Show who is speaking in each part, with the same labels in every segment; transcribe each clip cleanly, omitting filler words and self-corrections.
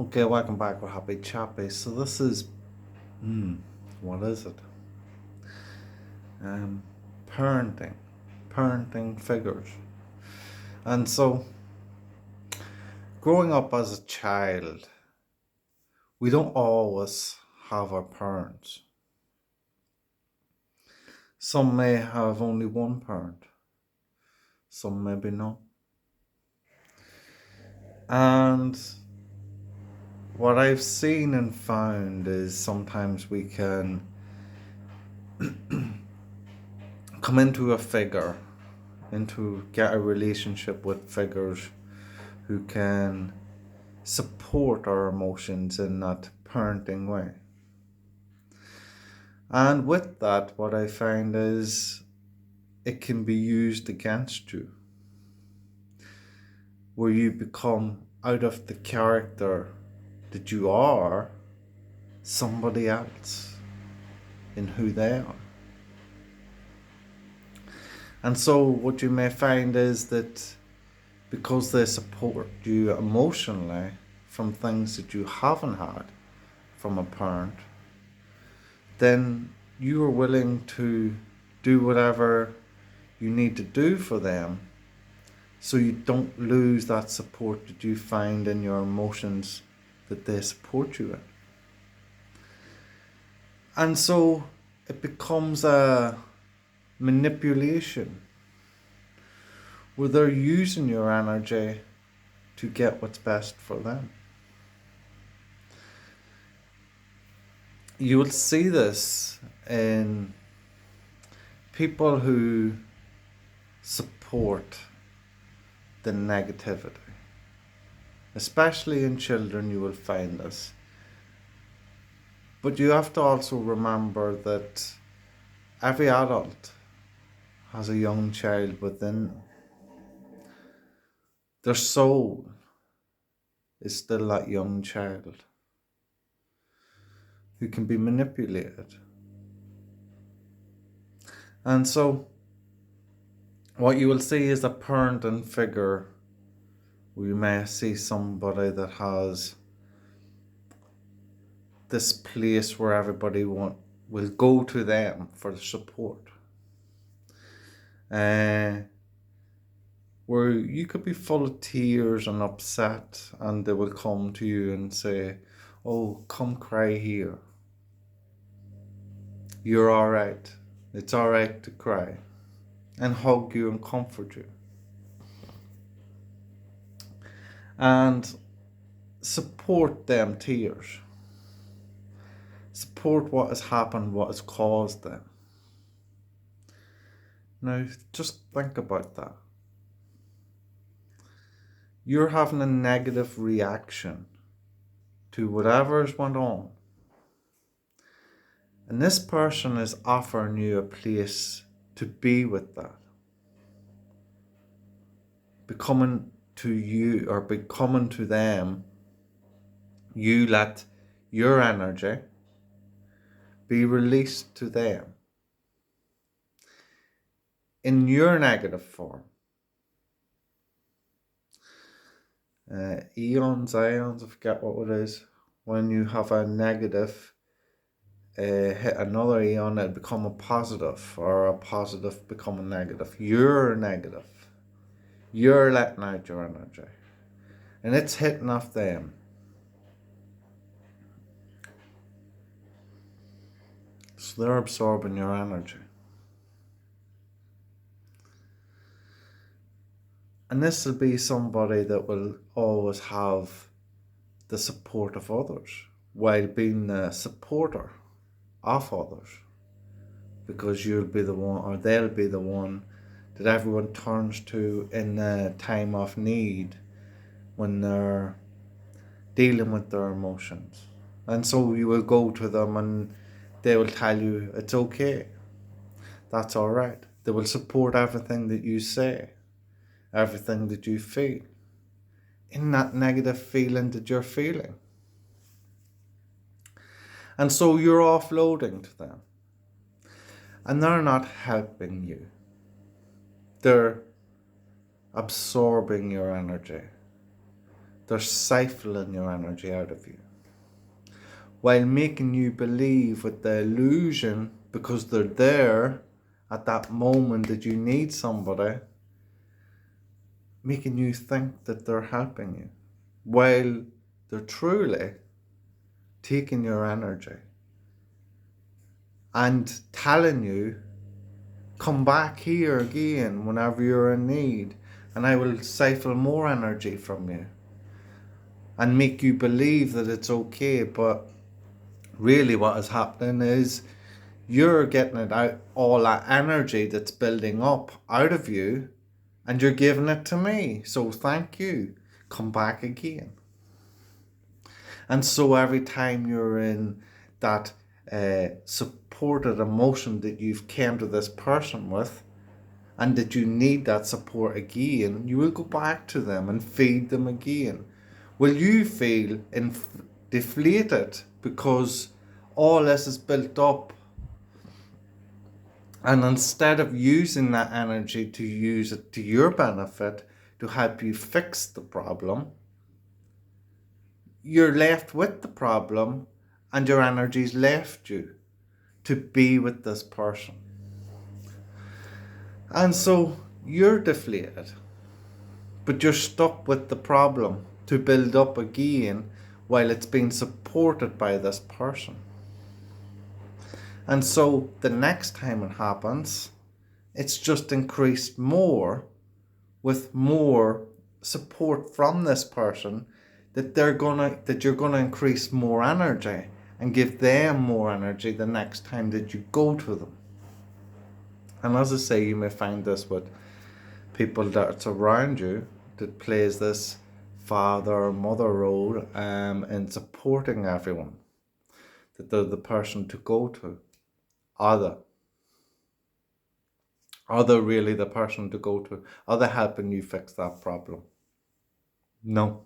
Speaker 1: Okay, welcome back with Happy Chappy. So this is, what is it? Um, parenting, parenting figures. And so, growing up as a child, we don't always have our parents. Some may have only one parent, some maybe not. And what I've seen and found is sometimes we can come into a figure, into get a relationship with figures who can support our emotions in that parenting way. And with that, what I find is it can be used against you, where you become out of the character that you are somebody else in who they are. And so, what you may find is that because they support you emotionally from things that you haven't had from a parent, then you are willing to do whatever you need to do for them so you don't lose that support that you find in your emotions that they support you in. And so it becomes a manipulation where they're using your energy to get what's best for them. You will see this in people who support the negativity. Especially in children, you will find this. But you have to also remember that every adult has a young child within them. Their soul is still that young child who can be manipulated. And so, what you will see is a parenting figure. We may see somebody that has this place where will go to them for support. Where you could be full of tears and upset, and they will come to you and say, "Oh, come cry here. You're all right. It's all right to cry," and hug you and comfort you. And support them tears. Support what has happened, what has caused them. Now, just think about that. You're having a negative reaction to whatever's went on. And this person is offering you a place to be with that. Becoming to you or becoming to them, you let your energy be released to them in your negative form. Ions, I forget what it is. When you have a negative hit another eon, it become a positive, or a positive become a negative. You're negative. You're letting out your energy. And it's hitting off them. So they're absorbing your energy. And this will be somebody that will always have the support of others while being the supporter of others. Because you'll be the one, or they'll be the one that everyone turns to in a time of need when they're dealing with their emotions. And so you will go to them and they will tell you it's okay. That's all right. They will support everything that you say, everything that you feel, in that negative feeling that you're feeling. And so you're offloading to them. And they're not helping you. They're absorbing your energy. they're siphoning your energy out of you, while making you believe with the illusion, because they're there at that moment that you need somebody, making you think that they're helping you, while they're truly taking your energy and telling you, come back here again whenever you're in need, and I will siphon more energy from you and make you believe that it's okay. But really what is happening is you're getting it out, all that energy that's building up out of you, and you're giving it to me. So thank you. Come back again. And so every time you're in that supported emotion that you've came to this person with, and that you need that support again, you will go back to them and feed them again. Will you feel deflated because all this is built up, and instead of using that energy to use it to your benefit to help you fix the problem, you're left with the problem, and your energy's left you to be with this person. And so you're deflated, but you're stuck with the problem to build up again while it's being supported by this person. And so the next time it happens, it's just increased more with more support from this person, that you're gonna increase more energy and give them more energy the next time that you go to them. And as I say, you may find this with people that's around you that plays this father or mother role in supporting everyone, that they're the person to go to. Are they really the person to go to? Are they helping you fix that problem? No.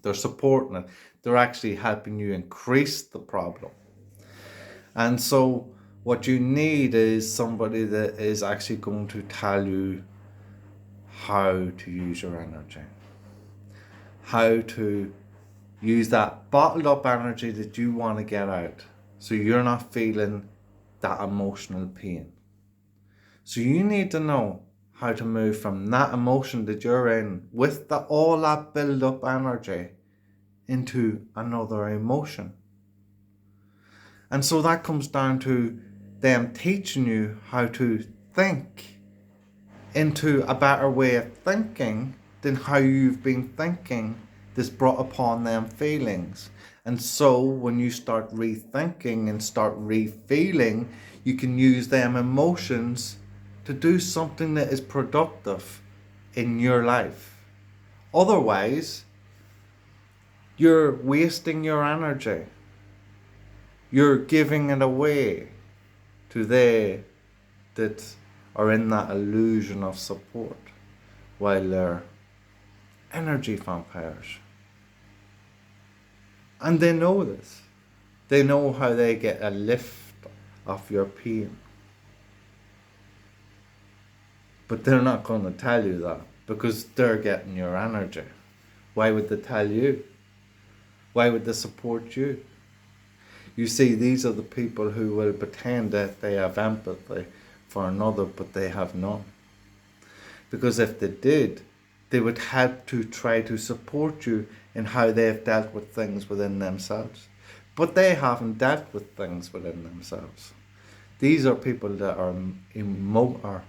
Speaker 1: They're supporting it. They're actually helping you increase the problem. And so what you need is somebody that is actually going to tell you how to use your energy, how to use that bottled up energy that you want to get out, so you're not feeling that emotional pain. So you need to know how to move from that emotion that you're in with all that build up energy into another emotion. And so that comes down to them teaching you how to think into a better way of thinking than how you've been thinking that's brought upon them feelings. And so when you start rethinking and start re-feeling, you can use them emotions to do something that is productive in your life. Otherwise, you're wasting your energy. You're giving it away to they that are in that illusion of support, while they're energy vampires. And they know this. They know how they get a lift off your pain. But they're not going to tell you that, because they're getting your energy. Why would they tell you? Why would they support you? You see, these are the people who will pretend that they have empathy for another, but they have none. Because if they did, they would help to try to support you in how they've dealt with things within themselves. But they haven't dealt with things within themselves. These are people that are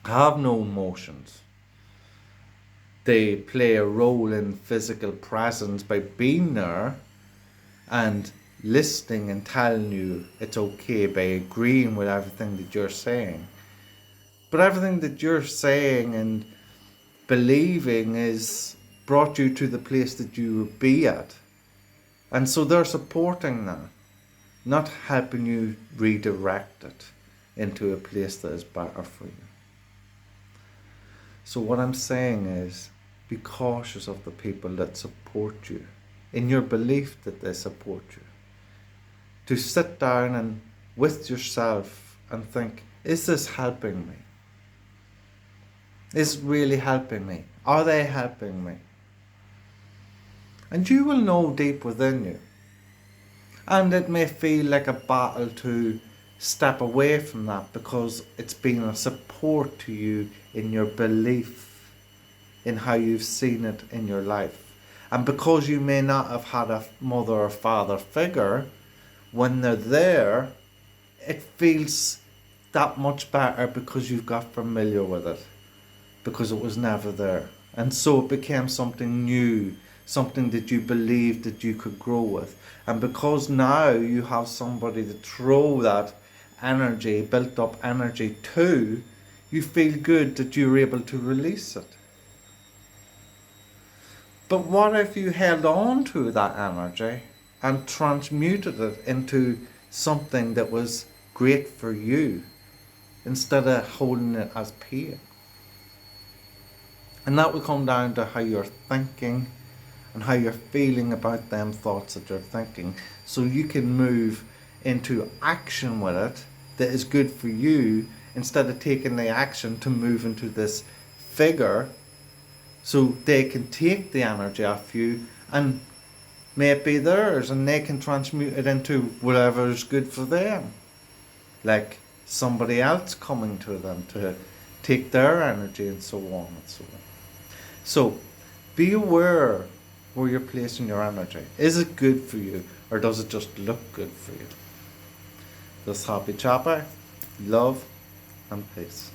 Speaker 1: have no emotions. They play a role in physical presence by being there and listening and telling you it's okay, by agreeing with everything that you're saying. But everything that you're saying and believing is brought you to the place that you would be at. And so they're supporting that, not helping you redirect it into a place that is better for you. So what I'm saying is, be cautious of the people that support you, in your belief that they support you. To sit down and with yourself and think, is this helping me? Is it really helping me? Are they helping me? And you will know deep within you. And it may feel like a battle to step away from that because it's been a support to you in your belief in how you've seen it in your life. And because you may not have had a mother or father figure, when they're there, it feels that much better because you've got familiar with it, because it was never there. And so it became something new, something that you believed that you could grow with. And because now you have somebody to throw that energy, built up energy to, you feel good that you're able to release it. But what if you held on to that energy and transmuted it into something that was great for you instead of holding it as pain? And that will come down to how you're thinking and how you're feeling about them thoughts that you're thinking. So you can move into action with it that is good for you instead of taking the action to move into this figure so they can take the energy off you and may it be theirs and they can transmute it into whatever is good for them. Like somebody else coming to them to take their energy and so on and so on. So be aware where you're placing your energy. Is it good for you or does it just look good for you? This Happy Chapper, love and peace.